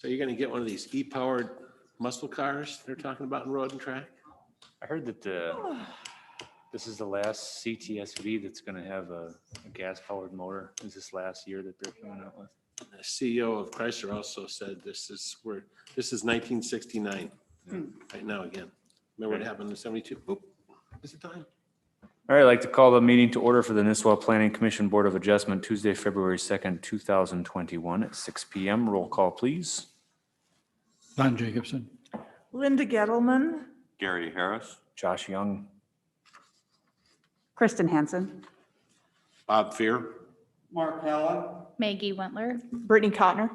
So you're gonna get one of these e-powered muscle cars they're talking about in Road and Track? I heard that this is the last CTSV that's gonna have a gas-powered motor. Is this last year that they're coming out with? The CEO of Chrysler also said this is 1969 right now again. Remember what happened in 72? Oop, is it time? All right, I'd like to call the meeting to order for the Nisswa Planning Commission Board of Adjustment, Tuesday, February 2nd, 2021 at 6 PM. Roll call, please. Don Jacobson. Linda Gettleman. Gary Harris. Josh Young. Kristen Hansen. Bob Fear. Mark Allen. Maggie Wentler. Brittany Cotner.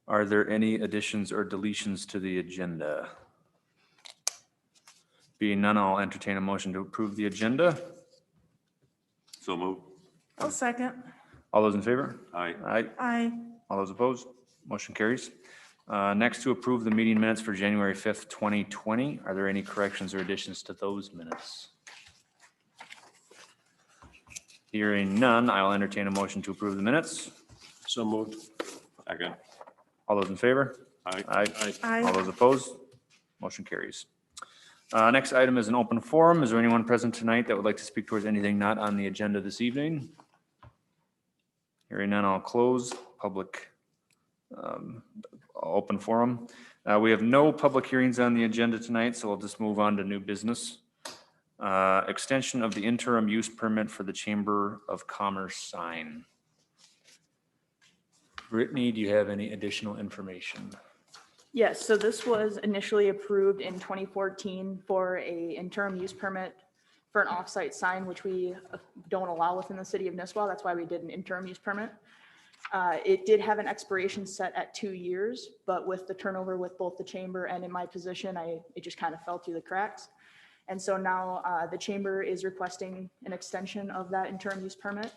Are there any additions or deletions to the agenda? Being none, I'll entertain a motion to approve the agenda. So move. I'll second. All those in favor? Aye. Aye. Aye. All those opposed? Motion carries. Next, to approve the meeting minutes for January 5th, 2020. Are there any corrections or additions to those minutes? Hearing none, I'll entertain a motion to approve the minutes. So moved. Second. All those in favor? Aye. Aye. Aye. All those opposed? Motion carries. Next item is an open forum. Is there anyone present tonight that would like to speak towards anything not on the agenda this evening? Hearing none, I'll close public open forum. We have no public hearings on the agenda tonight, so we'll just move on to new business. Extension of the interim use permit for the Chamber of Commerce sign. Brittany, do you have any additional information? Yes, so this was initially approved in 2014 for a interim use permit for an off-site sign, which we don't allow within the city of Nisswa. That's why we did an interim use permit. It did have an expiration set at 2 years, but with the turnover with both the chamber and in my position, it just kind of fell through the cracks. And so now the chamber is requesting an extension of that interim use permit.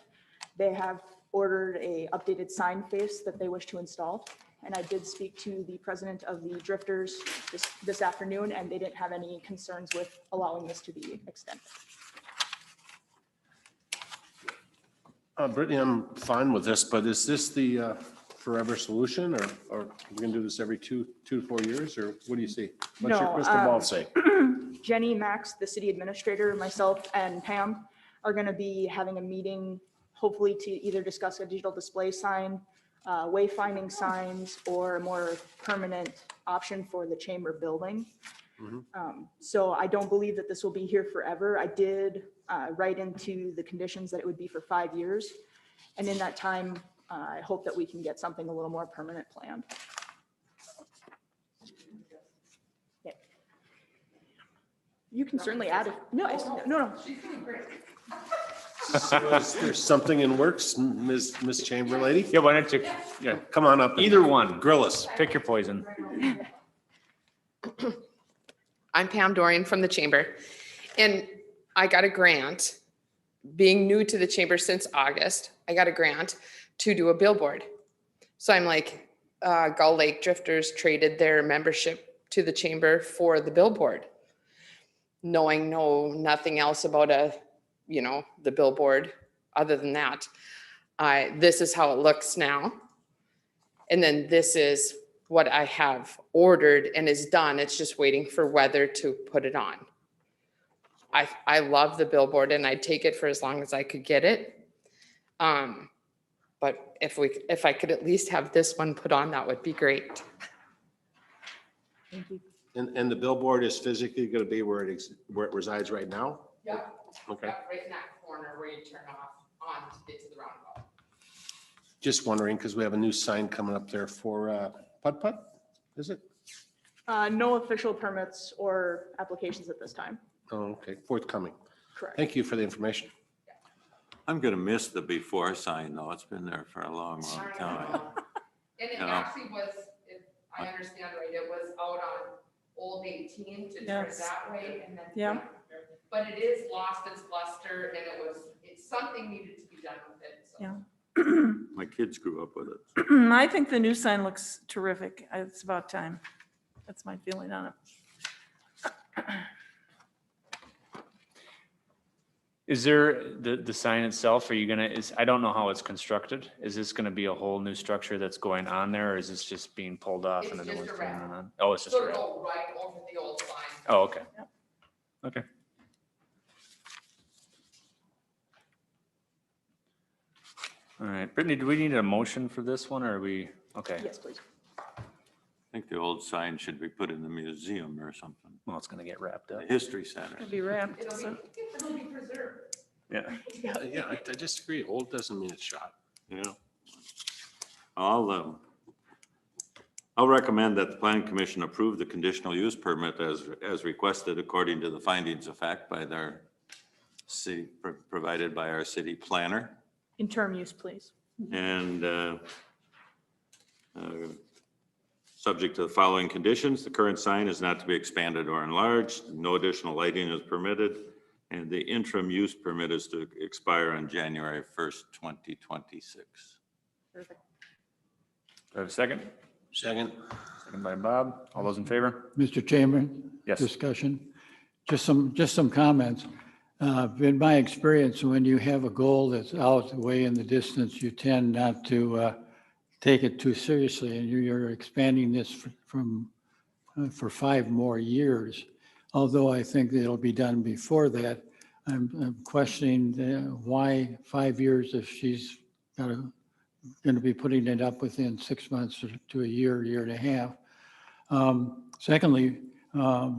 They have ordered a updated sign face that they wish to install. And I did speak to the president of the Drifters this afternoon, and they didn't have any concerns with allowing this to be extended. Brittany, I'm fine with this, but is this the forever solution, or are we gonna do this every two to 4 years, or what do you see? What's your No, crystal ball say? Jenny, Max, the city administrator, myself, and Pam are going to be having a meeting, hopefully to either discuss a digital display sign, wayfinding signs, or a more permanent option for the chamber building. So I don't believe that this will be here forever. I did write into the conditions that it would be for 5 years. And in that time, I hope that we can get something a little more permanent planned. Yeah. You can certainly add it. No. So is there something in works, Ms. Chamber Lady? Yeah, why don't you, yeah, Come on up. and either one. Grill us. Pick your poison. I'm Pam Dorian from the Chamber, and I got a grant. Being new to the Chamber since August, I got a grant to do a billboard. So I'm like, Gull Lake Drifters traded their membership to the Chamber for the billboard, knowing nothing else about the billboard other than that. This is how it looks now. And then this is what I have ordered and is done. It's just waiting for weather to put it on. I love the billboard and I'd take it for as long as I could get it. But if I could at least have this one put on, that would be great. Thank you. And the billboard is physically gonna be where it resides right now? Yeah. Okay. Right in that corner where you turn off on to get to the roundabout. Just wondering, because we have a new sign coming up there for Putt Putt, is it? No official permits or applications at this time. Oh, okay, forthcoming. Correct. Thank you for the information. I'm gonna miss the before sign though. It's been there for a long, long time. And it Yeah. actually was, if I understand right, it was out on Old 18 to turn Yes. that way and then. Yeah. But it is lost its luster and it's something needed to be done with it. So. Yeah. My kids grew up with it. I think the new sign looks terrific. It's about time. That's my feeling on it. Is there, the sign itself, are you gonna, I don't know how it's constructed. Is this gonna be a whole new structure that's going on there, or is this just being pulled off and It's a new just one's a going wrap. on? Oh, it's just a So wrap. it'll go right over the old sign. Oh, okay. Okay. All right, Brittany, do we need a motion for this one, or are we, okay, Yes, please. I think the old sign should be put in the museum or something, well, it's gonna get wrapped up. the history center. It'll be wrapped. It'll be preserved. Yeah. Yeah, I disagree. Old doesn't mean it's shot. Yeah. I'll recommend that the planning commission approve the conditional use permit as requested according to the findings of fact by their city, provided by our city planner. Interim use, please. And subject to the following conditions, the current sign is not to be expanded or enlarged, no additional lighting is permitted, and the interim use permit is to expire on January 1st, 2026. Perfect. Do I have a second? Second. Second by Bob. All those in favor? Mr. Chamberlain? Yes. Discussion. Just some comments. In my experience, when you have a goal that's out way in the distance, you tend not to take it too seriously, and you're expanding this for 5 more years. Although I think that it'll be done before that, I'm questioning why 5 years if she's going to be putting it up within 6 months to a year, year and a half. Secondly,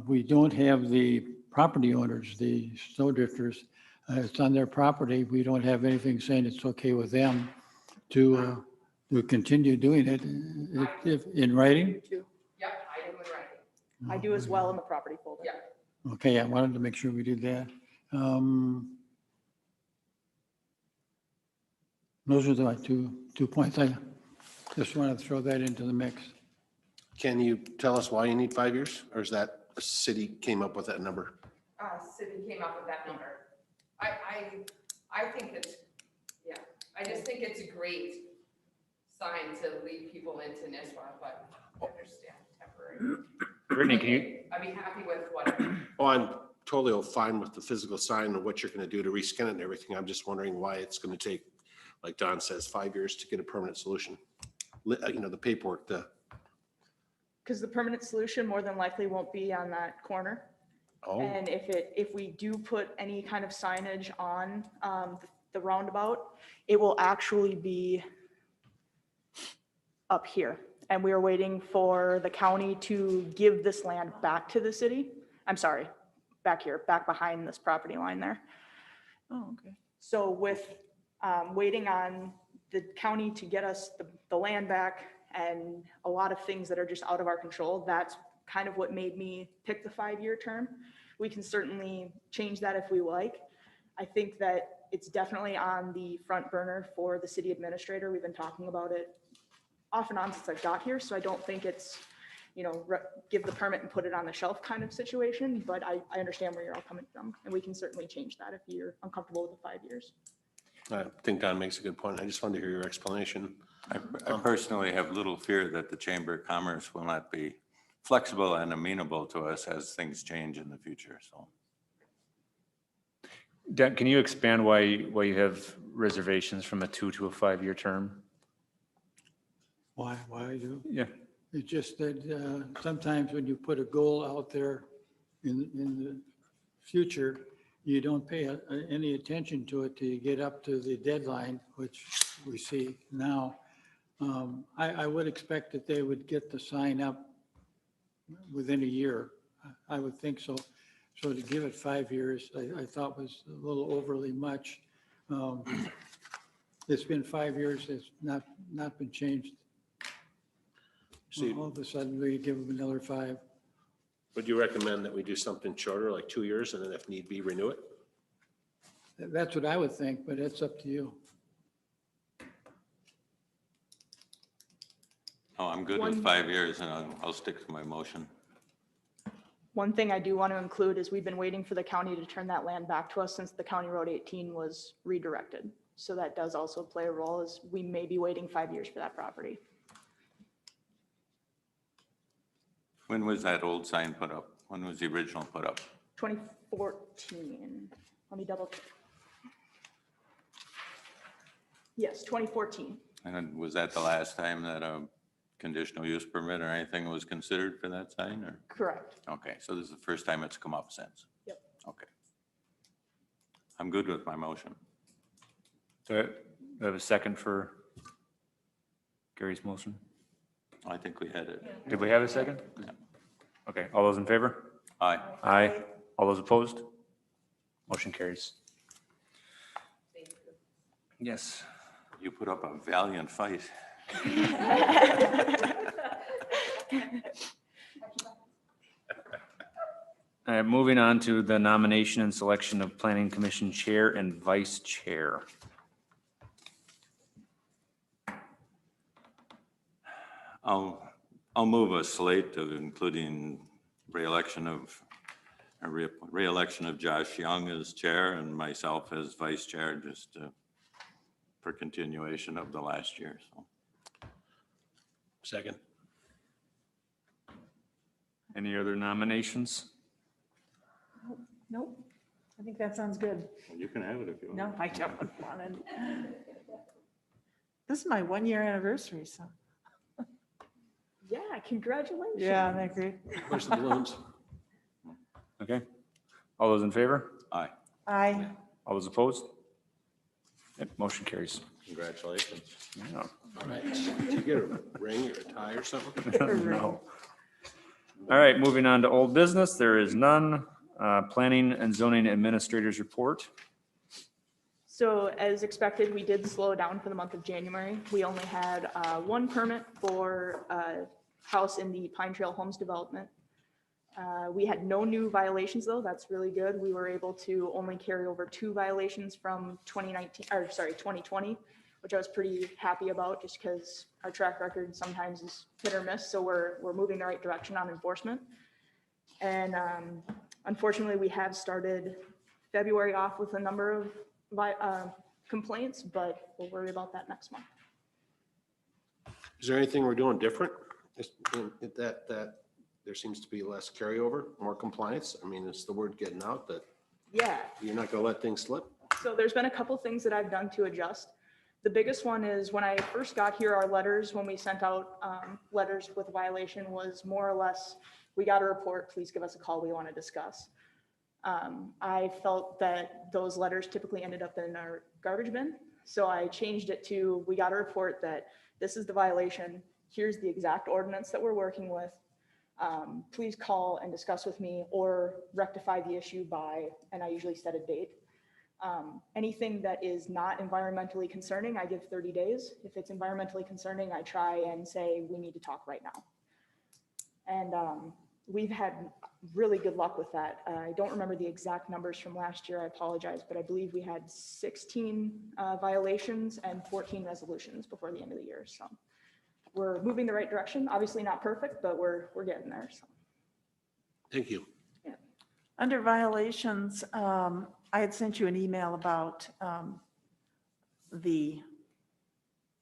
we don't have the property owners, the snow drifters. It's on their property. We don't have anything saying it's okay with them to continue doing it if in writing. Too. Yep, I do in writing. I do as well in the property folder. Yeah. Okay, I wanted to make sure we did that. Those are the two points. I just want to throw that into the mix. Can you tell us why you need 5 years? Or is that a city came up with that number? City came up with that number. I think it's, yeah, I just think it's a great sign to lead people into Nisswa, but I understand temporary. Brittany, can you, I'd be happy with whatever. Oh, I'm totally fine with the physical sign and what you're going to do to reskin it and everything. I'm just wondering why it's going to take, like Don says, 5 years to get a permanent solution. You know, the paperwork, Because the permanent solution more than likely won't be on that corner. oh, And if we do put any kind of signage on the roundabout, it will actually be up here. And we are waiting for the county to give this land back to the city. I'm sorry, back here, back behind this property line there. Oh, okay. So with waiting on the county to get us the land back and a lot of things that are just out of our control, that's kind of what made me pick the 5-year term. We can certainly change that if we like. I think that it's definitely on the front burner for the city administrator. We've been talking about it off and on since I got here, so I don't think it's, you know, give the permit and put it on the shelf kind of situation, but I understand where you're all coming from, and we can certainly change that if you're uncomfortable with the 5 years. I think Don makes a good point. I just wanted to hear your explanation. I personally have little fear that the Chamber of Commerce will not be flexible and amenable to us as things change in the future, so. Dan, can you expand why you have reservations from a 2 to a 5-year term? Why I do? Yeah. It's just that sometimes when you put a goal out there in the future, you don't pay any attention to it till you get up to the deadline, which we see now. I would expect that they would get the sign up within a year. I would think so. So to give it 5 years, I thought was a little overly much. It's been 5 years, it's not been changed. So All of a sudden, we give them another 5. would you recommend that we do something shorter, like 2 years, and then if need be, renew it? That's what I would think, but it's up to you. Oh, I'm good with 5 years and I'll stick to my motion. One thing I do want to include is we've been waiting for the county to turn that land back to us since the County Road 18 was redirected. So that does also play a role, as we may be waiting 5 years for that property. When was that old sign put up? When was the original put up? 2014, let me double check. Yes, 2014. And then was that the last time that a conditional use permit or anything was considered for that sign or? Correct. Okay, so this is the first time it's come up since? Yep. Okay. I'm good with my motion. Do I have a second for Gary's motion? I think we had it. Did we have a second? Okay, all those in favor? Aye. Aye. All those opposed? Motion carries. Yes. You put up a valiant fight. Moving on to the nomination and selection of Planning Commission Chair and Vice Chair. I'll move a slate of including reelection of Josh Young as chair and myself as vice chair, just for continuation of the last year. So Second. Any other nominations? Nope, I think that sounds good. you can have it if you want. No, I don't want it. This is my 1-year anniversary, so. Yeah, congratulations. Yeah, I agree. Where's the balloons? Okay. All those in favor? Aye. I, All those opposed? Yep, motion carries. Congratulations. Yeah. All right. Did you get a ring or a tie or something? No. All right, moving on to old business. There is none. Planning and zoning administrators report. So as expected, we did slow down for the month of January. We only had one permit for a house in the Pine Trail Homes development. We had no new violations though. That's really good. We were able to only carry over 2 violations from 2020, which I was pretty happy about just because our track record sometimes is hit or miss. So we're moving the right direction on enforcement. And unfortunately, we have started February off with a number of complaints, but we'll worry about that next month. Is there anything we're doing different? That there seems to be less carryover, more compliance? I mean, is the word getting out that Yeah, you're not gonna let things slip? so there's been a couple things that I've done to adjust. The biggest one is when I first got here, our letters, when we sent out letters with violation was more or less, we got a report, please give us a call, we want to discuss. I felt that those letters typically ended up in our garbage bin. So I changed it to, we got a report that this is the violation, here's the exact ordinance that we're working with. Please call and discuss with me or rectify the issue by, and I usually set a date. Anything that is not environmentally concerning, I give 30 days. If it's environmentally concerning, I try and say, we need to talk right now. And we've had really good luck with that. I don't remember the exact numbers from last year, I apologize, but I believe we had 16 violations and 14 resolutions before the end of the year. So we're moving the right direction. Obviously not perfect, but we're getting there. So. Thank you. under violations, I had sent you an email about the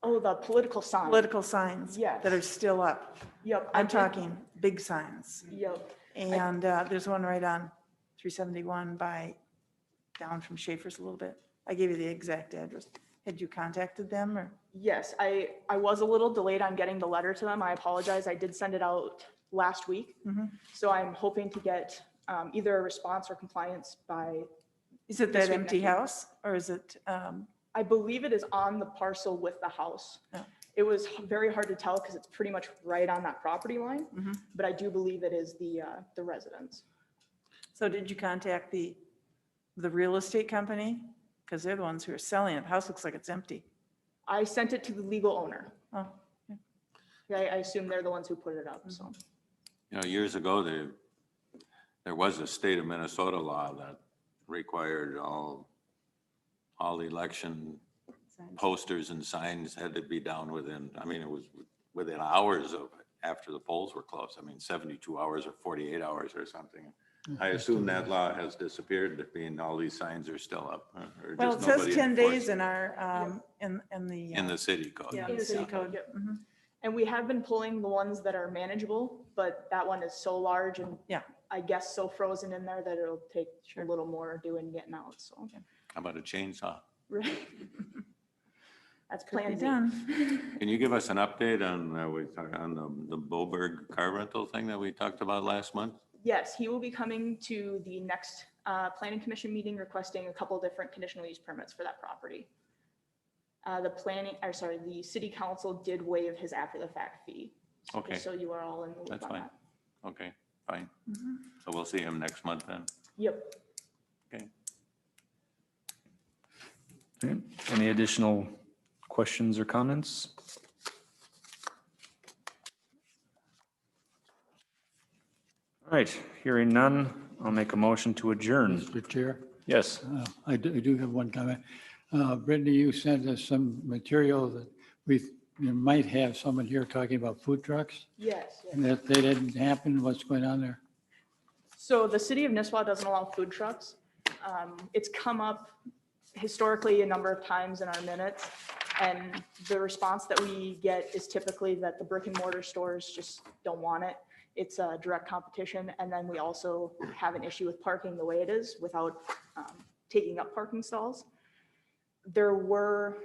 Oh, the political sign. political signs Yes. that are still up. Yep. I I'm did- talking big signs. Yep. And there's one right on 371 by, down from Schaefer's a little bit. I gave you the exact address. Had you contacted them or? Yes, I was a little delayed on getting the letter to them. I apologize. I did send it out last week. Mhm. So I'm hoping to get either a response or compliance by, Is it This that week, empty next week. house or is it, I believe it is on the parcel with the house. Oh. It was very hard to tell because it's pretty much right on that property line, Mhm. but I do believe it is the residence. so did you contact the real estate company? Because they're the ones who are selling it. The house looks like it's empty. I sent it to the legal owner. Oh, I assume they're the ones who put it up, so. You know, years ago, there was a state of Minnesota law that required all election posters and signs had to be down within, I mean, it was within hours of, after the polls were closed. I mean, 72 hours or 48 hours or something. I assume that law has disappeared, being all these signs are still up. Or well, it just says nobody 10 days enforced in our, in the. in the city code. Yeah, In the the city city code. yep. Mhm. And we have been pulling the ones that are manageable, but that one is so large and Yeah. I guess so frozen in there that it'll take Sure. a little more doing getting out, so. How about a chainsaw? Right. That's Could be plan Z. done. Can you give us an update on, the Boberg car rental thing that we talked about last month? Yes, he will be coming to the next planning commission meeting requesting a couple different conditional use permits for that property. The city council did waive his after the fact fee. So Okay. just so you are all in the loop That's on fine. that. Okay, fine. Mhm. So we'll see him next month then. Yep. Okay. Okay. Any additional questions or comments? All right, hearing none, I'll make a motion to adjourn. Mr. Chair, Yes, I do have one comment. Brittany, you sent us some material that you might have someone here talking about food trucks, Yes. and that they didn't happen. What's going on there? So the city of Nisswa doesn't allow food trucks. It's come up historically a number of times in our minutes. And the response that we get is typically that the brick and mortar stores just don't want it. It's a direct competition. And then we also have an issue with parking the way it is without taking up parking stalls. Mr.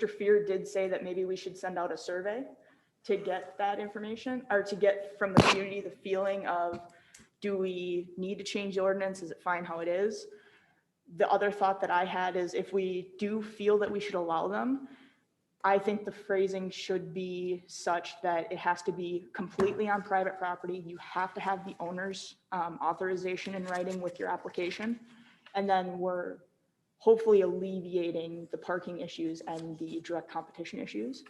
Fear did say that maybe we should send out a survey to get that information, or to get from the community the feeling of, do we need to change the ordinance? Is it fine how it is? The other thought that I had is, if we do feel that we should allow them, I think the phrasing should be such that it has to be completely on private property. You have to have the owner's authorization in writing with your application. And then we're hopefully alleviating the parking issues and the direct competition issues.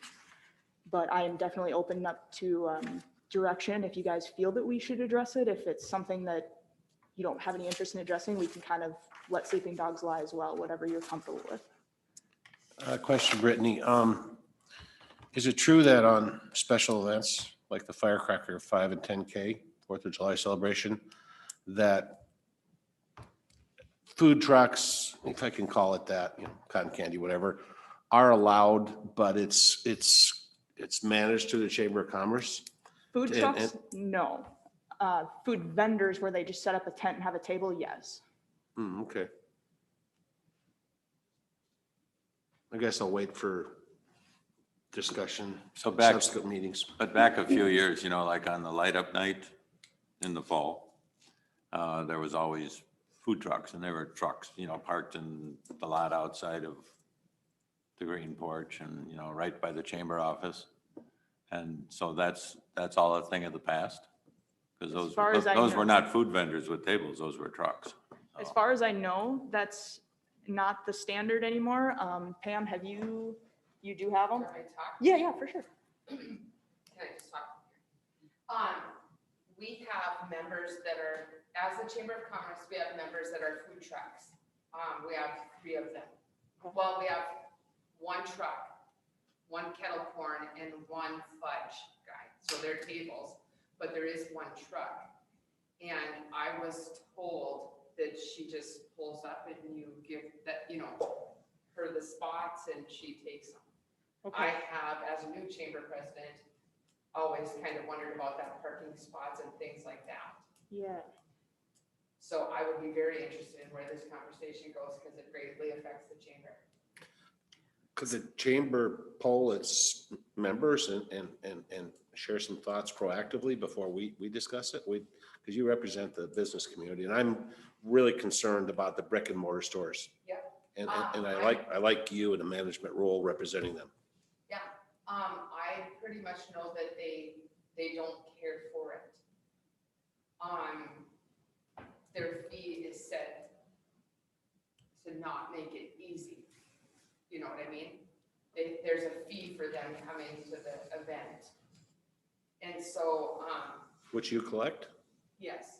But I am definitely open up to direction if you guys feel that we should address it. If it's something that you don't have any interest in addressing, we can kind of let sleeping dogs lie as well, whatever you're comfortable with. Question, Brittany. Is it true that on special events like the Firecracker 5 and 10K, 4th of July celebration, that food trucks, if I can call it that, cotton candy, whatever, are allowed, but it's managed through the Chamber of Commerce? Food And- trucks, no. Food vendors where they just set up a tent and have a table, yes. Okay. I guess I'll wait for discussion. So back- Subsequent meetings. But back a few years, like on the light up night in the fall, there was always food trucks, and there were trucks, parked in the lot outside of the green porch and, right by the chamber office. And so that's all a thing of the past? Because far as I those were know. not food vendors with tables, those were trucks. As far as I know, that's not the standard anymore. Pam, you do have them? Can I talk? Yeah, for sure. Can I just talk? We have members that are, as the Chamber of Commerce, we have members that are food trucks. We have 3 of them. Well, we have 1 truck, 1 kettle corn, and 1 fudge guy. So they're tables, but there is 1 truck. And I was told that she just pulls up and you give that, her the spots and she takes them. I Okay. have, as a new chamber president, always kind of wondered about that parking spots and things like that. Yeah. So I would be very interested in where this conversation goes because it greatly affects the chamber. Could the chamber poll its members and share some thoughts proactively before we discuss it? Because you represent the business community, and I'm really concerned about the brick and mortar stores. Yeah. And I like you in a management role representing them. Yeah, I pretty much know that they don't care for it. Their fee is set to not make it easy. You know what I mean? There's a fee for them coming to the event. And so, Which you collect? yes.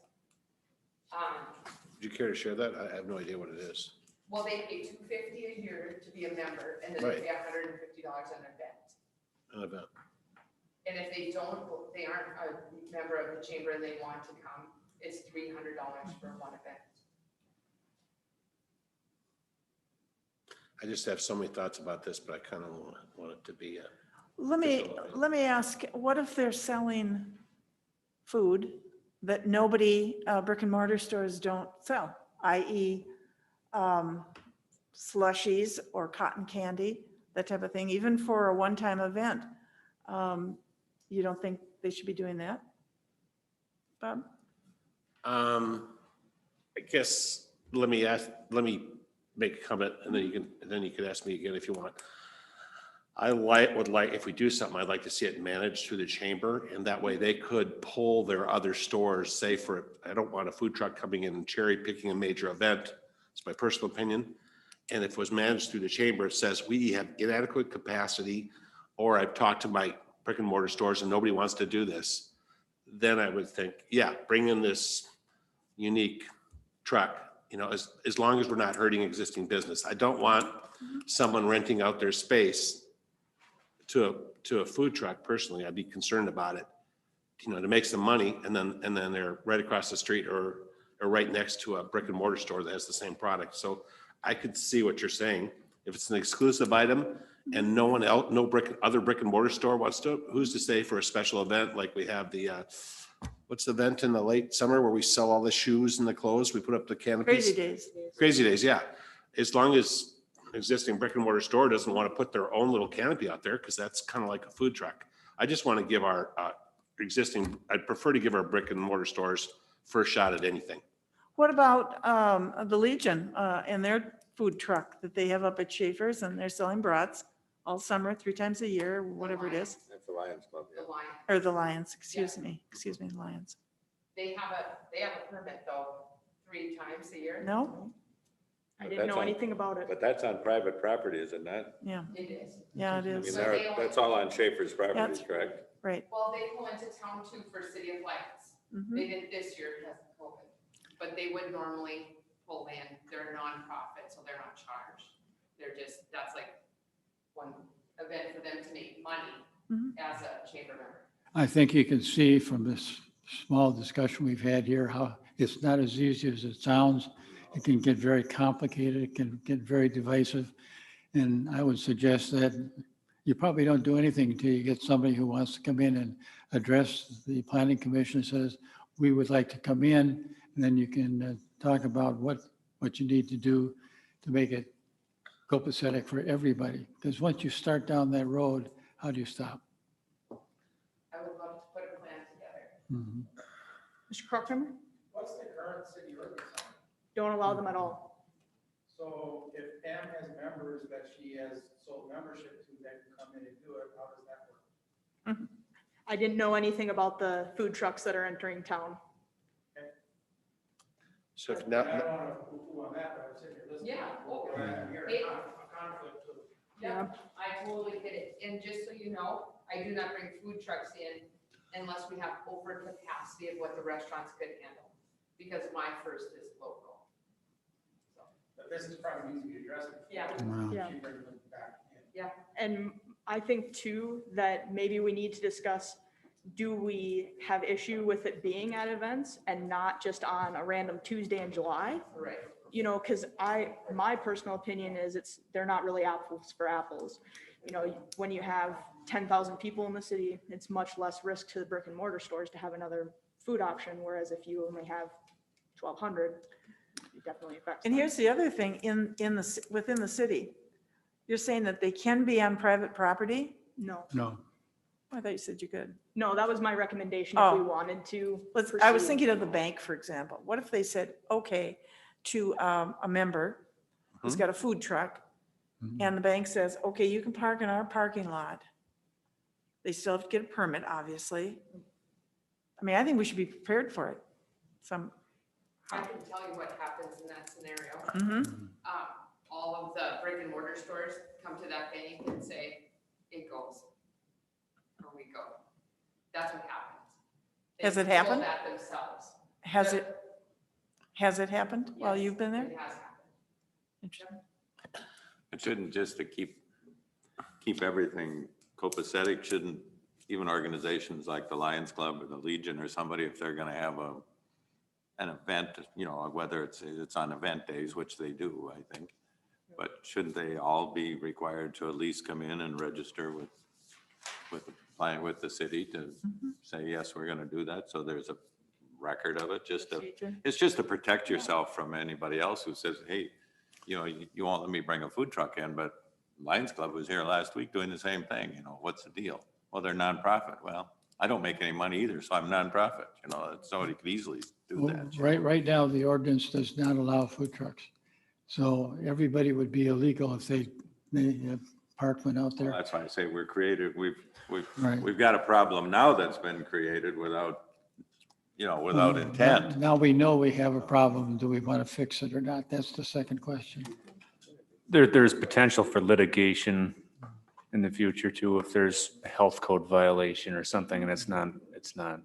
Would you care to share that? I have no idea what it is. Well, they pay $250 a year to be a member, and then Right. they pay $150 an event. An event. And if they aren't a member of the chamber and they want to come, it's $300 for 1 event. I just have so many thoughts about this, but I kind of want it to be a. Let me ask, what if they're selling food that nobody, brick and mortar stores don't sell, i.e., slushies or cotton candy, that type of thing, even for a one-time event. You don't think they should be doing that? Bob? I guess, let me make a comment and then you can ask me again if you want. If we do something, I'd like to see it managed through the chamber, and that way they could pull their other stores, say I don't want a food truck coming in and cherry picking a major event. It's my personal opinion. And if it was managed through the chamber, it says we have inadequate capacity, or I've talked to my brick and mortar stores and nobody wants to do this, then I would think, yeah, bring in this unique truck, as long as we're not hurting existing business. I don't want someone renting out their space to a food truck. Personally, I'd be concerned about it, to make some money and then they're right across the street or right next to a brick and mortar store that has the same product. So I could see what you're saying. If it's an exclusive item and no one else, other brick and mortar store wants to, who's to say for a special event, like we have the, what's the event in the late summer where we sell all the shoes and the clothes, we put up the canopies? Crazy Days. Crazy Days, yeah. As long as existing brick and mortar store doesn't want to put their own little canopy out there, because that's kind of like a food truck. I just want to give our I'd prefer to give our brick and mortar stores first shot at anything. What about the Legion and their food truck that they have up at Schaefer's, and they're selling brats all summer, 3 times a year, whatever it is? That's the Lions Club. The line. Or the Lions, excuse me, the Lions. They have a permit though, 3 times a year. No? I didn't know anything about it. But that's on private property, is it not? Yeah, It is. yeah, it I mean, is, that's all on Schaefer's property, That's- correct? right. Well, they go into town too for City of Lights. Mhm. They did this year because of COVID, but they would normally pull in. They're a nonprofit, so they're not charged. That's like one event for them to make money Mhm. as a chamber member. I think you can see from this small discussion we've had here, how it's not as easy as it sounds. It can get very complicated, it can get very divisive. And I would suggest that you probably don't do anything until you get somebody who wants to come in and address the planning commission, says, we would like to come in, and then you can talk about what you need to do to make it copacetic for everybody. Because once you start down that road, how do you stop? I would love to put a plan together. Mhm. Mr. Crockhammer? What's the current city ordinance on it? Don't allow them at all. So if Pam has members that she has sold membership to that can come in and do it, how does that work? I didn't know anything about the food trucks that are entering town. So if I now, don't want to poo-poo on that, but I'm sitting here listening. Yeah. I'm hearing Hey. a conflict of. Yeah, I totally get it. And just so you know, I do not bring food trucks in unless we have over capacity of what the restaurants could handle, because my first is local. So, But this is probably needs to be addressed. before Yeah. Wow. Yeah. She brings them back in. And I think too, that maybe we need to discuss, do we have issue with it being at events and not just on a random Tuesday in July? right. Because my personal opinion is they're not really apples for apples. When you have 10,000 people in the city, it's much less risk to the brick and mortar stores to have another food option, whereas if you only have 1,200, it definitely affects. And them. here's the other thing, within the city, you're saying that they can be on private property? No, No, I thought you said you could. no, that was my recommendation if we Oh. wanted to. I was proceed. thinking of the bank, for example. What if they said, okay, to a member who's got a food truck, Mhm. and the bank says, okay, you can park in our parking lot. They still have to get a permit, obviously. I mean, I think we should be prepared for it. I can tell you what happens in that scenario. Mhm. All of the brick and mortar stores come to that bank and say, it goes. Or we go. That's what happens. They Has it control happened? that themselves. Has it happened while Yes, you've been there? It has happened. Interesting. It shouldn't just to keep everything copacetic, shouldn't even organizations like the Lions Club or the Legion or somebody, if they're gonna have an event, whether it's on event days, which they do, I think. But shouldn't they all be required to at least come in and register with the city to say, yes, we're gonna do that? So there's a record of it, Procedure. it's just to protect yourself from anybody else who says, hey, you know, you won't let me bring a food truck in, but Lions Club was here last week doing the same thing, you know, what's the deal? Well, they're nonprofit. Well, I don't make any money either, so I'm nonprofit, you know, somebody could easily do that. you know. Right now, the ordinance does not allow food trucks. So everybody would be illegal if they park one out Well, there. that's why I say we're creative. Right. We've got a problem now that's been created without, you know, without intent. Now we know we have a problem. Do we want to fix it or not? That's the second question. There's potential for litigation in the future too, if there's a health code violation or something and it's not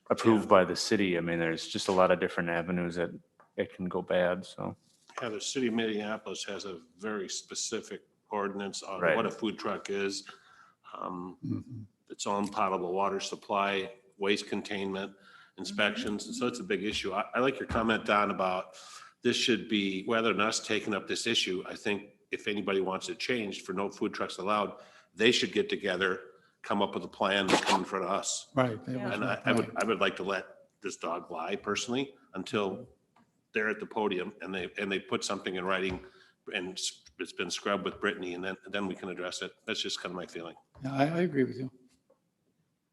approved by the city. I mean, there's just a lot of different avenues that it can go bad, so. Yeah, the city of Minneapolis has a very specific ordinance on Right. what a food truck is. Mhm. Its own potable water supply, waste containment, inspections, and so it's a big issue. I like your comment, Don, about this should be, rather than us taking up this issue, I think if anybody wants it changed for no food trucks allowed, they should get together, come up with a plan, and come in front of us. Right. that was And my I point. would like to let this dog lie personally until they're at the podium and they put something in writing and it's been scrubbed with Brittany and then we can address it. That's just kind of my feeling. Yeah, I agree with you.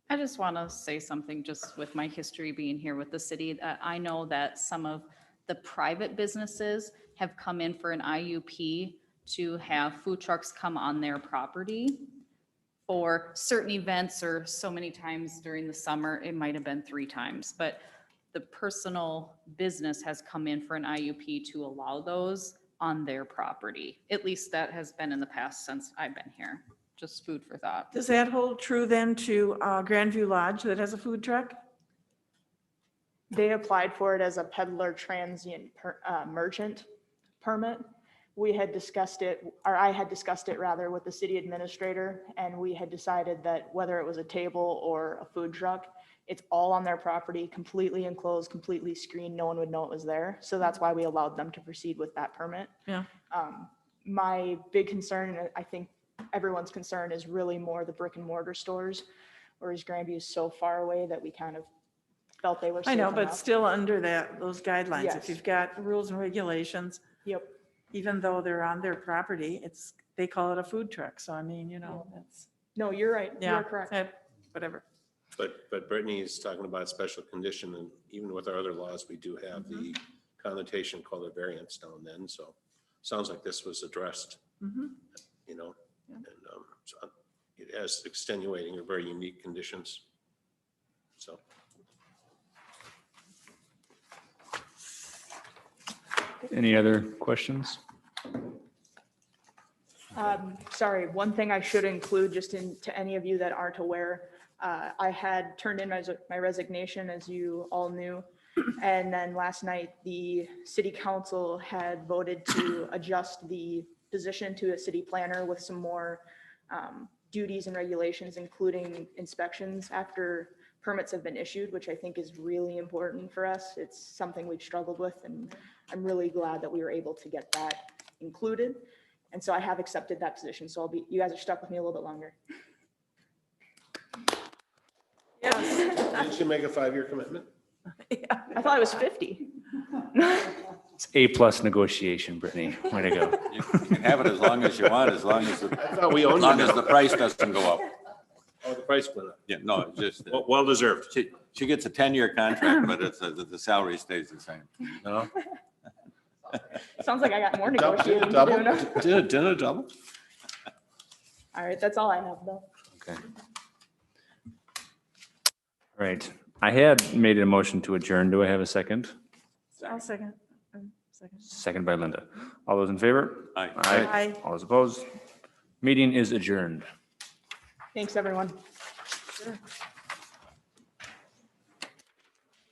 I just want to say something, just with my history being here with the city, that I know that some of the private businesses have come in for an IUP to have food trucks come on their property for certain events, or so many times during the summer, it might have been 3 times, but the personal business has come in for an IUP to allow those on their property. At least that has been in the past since I've been here. Just food for thought. Does that hold true then to Grandview Lodge that has a food truck? They applied for it as a peddler transient merchant permit. We had discussed it, or I had discussed it rather with the city administrator, and we had decided that whether it was a table or a food truck, it's all on their property, completely enclosed, completely screened. No one would know it was there. So that's why we allowed them to proceed with that permit. Yeah. My big concern, and I think everyone's concern, is really more the brick and mortar stores, whereas Grandview is so far away that we kind of felt they were I safe know, but enough. still under those guidelines. Yes. If you've got rules and regulations, Yep. even though they're on their property, they call it a food truck. So I mean, you know, that's, No, you're right. yeah. You're correct. Whatever. But Brittany is talking about special condition and even with our other laws, we do have the connotation called a variance now and then. So sounds like this was addressed, Mhm. you know, and so it has extenuating or very unique conditions. So. Any other questions? Sorry, one thing I should include just to any of you that aren't aware, I had turned in my resignation, as you all knew. And then last night, the city council had voted to adjust the position to a city planner with some more duties and regulations, including inspections after permits have been issued, which I think is really important for us. It's something we've struggled with, and I'm really glad that we were able to get that included. And so I have accepted that position. So you guys are stuck with me a little bit longer. Yes. Didn't you make a 5-year commitment? I thought it was 50. It's A+ negotiation, Brittany. Way to go. You can have it as long as you want, as long as I thought we as owned long it. as the price doesn't go up. Oh, the price went up. Yeah, no, it's just, Well deserved. she gets a 10-year contract, but the salary stays the same. No? Sounds like I got more Did a negotiating to double? do now. Did a double? All right, that's all I have though. Okay. Right. I had made a motion to adjourn. Do I have a second? I'll second. Second. Second by Linda. All those in favor? Aye. Aye. All those opposed? Meeting is adjourned. Thanks, everyone. Sure.